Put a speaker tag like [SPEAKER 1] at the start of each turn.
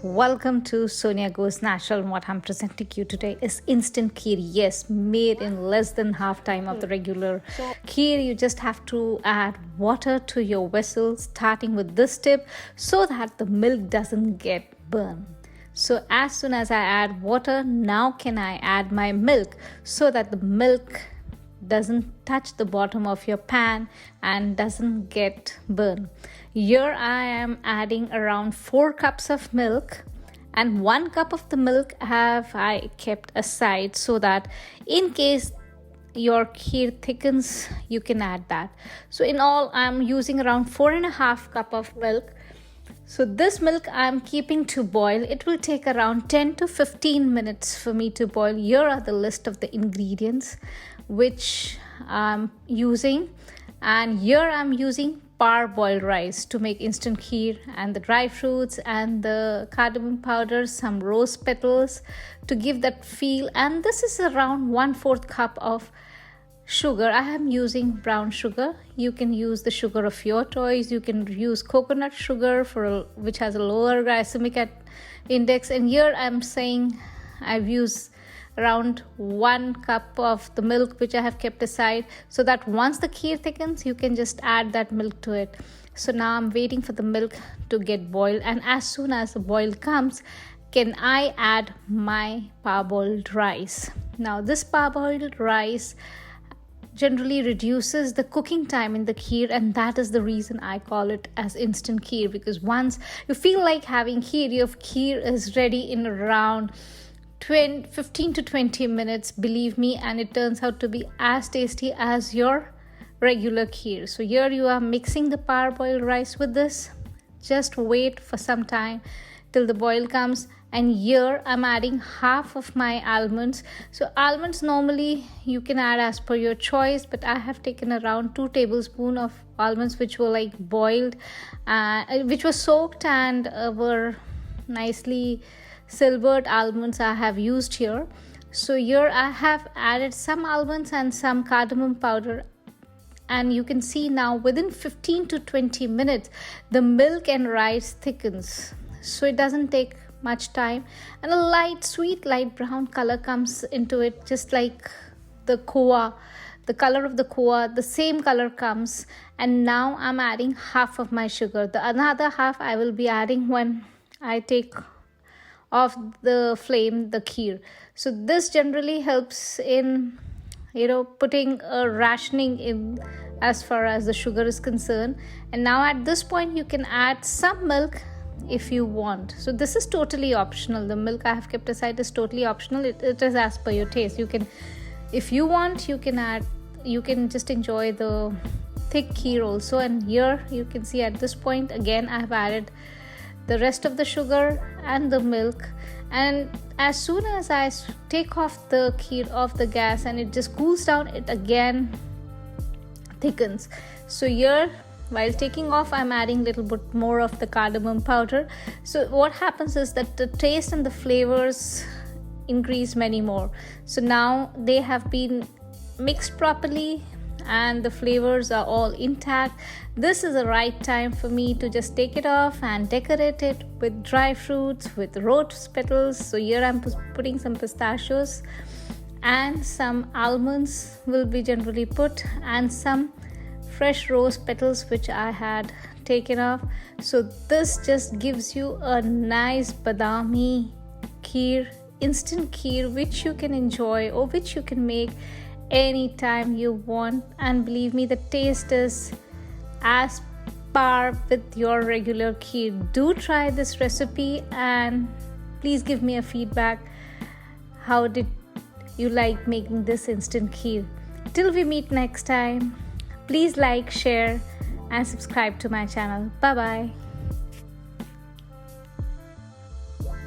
[SPEAKER 1] Welcome to Sonia Goes Natural. What I'm presenting you today is instant kheer. Yes, made in less than half time of the regular kheer. You just have to add water to your vessel, starting with this tip, so that the milk doesn't get burned. So as soon as I add water, now can I add my milk so that the milk doesn't touch the bottom of your pan and doesn't get burned. Here I am adding around 4 cups of milk, and 1 cup of the milk have I kept aside so that in case your kheer thickens, you can add that. So in all, I'm using around 4.5 cup of milk. So this milk I'm keeping to boil. It will take around 10 to 15 minutes for me to boil. Here are the list of the ingredients which I'm using, and here I'm using parboiled rice to make instant kheer, and the dry fruits and the cardamom powder, some rose petals to give that feel, and this is around 1/4 cup of sugar. I am using brown sugar. You can use the sugar of your choice. You can use coconut sugar which has a lower glycemic index, and here I'm saying I've used around 1 cup of the milk which I have kept aside, so that once the kheer thickens, you can just add that milk to it. So now I'm waiting for the milk to get boiled, and as soon as the boil comes, can I add my parboiled rice. Now this parboiled rice generally reduces the cooking time in the kheer, and that is the reason I call it as instant kheer, because once you feel like having kheer, your kheer is ready in around 15 to 20 minutes, believe me, and it turns out to be as tasty as your regular kheer. So here you are mixing the parboiled rice with this. Just wait for some time till the boil comes, and here I'm adding half of my almonds. So almonds normally you can add as per your choice, but I have taken around 2 tablespoons of almonds which were like boiled, which were soaked and were nicely silvered almonds I have used here. So here I have added some almonds and some cardamom powder, and you can see now within 15 to 20 minutes the milk and rice thickens. So it doesn't take much time, and a light sweet light brown color comes into it, just like the koa, the color of the koa, the same color comes. And now I'm adding half of my sugar. The another half I will be adding when I take off the flame the kheer. So this generally helps in putting a rationing in as far as the sugar is concerned. And now at this point you can add some milk if you want. So this is totally optional. The milk I have kept aside is totally optional. It is as per your taste. You can, if you want, you can add, you can just enjoy the thick kheer also. And here you can see at this point again I have added the rest of the sugar and the milk, and as soon as I take off the kheer off the gas and it just cools down, it again thickens. So here while taking off, I'm adding a little bit more of the cardamom powder. So what happens is that the taste and the flavors increase many more. So now they have been mixed properly and the flavors are all intact. This is the right time for me to just take it off and decorate it with dry fruits, with rose petals. So here I'm putting some pistachios, and some almonds will be generally put, and some fresh rose petals which I had taken off. So this just gives you a nice badami kheer, instant kheer, which you can enjoy or which you can make anytime you want. And believe me, the taste is as par with your regular kheer. Do try this recipe and please give me a feedback. How did you like making this instant kheer? Till we meet next time, please like, share and subscribe to my channel. Bye bye.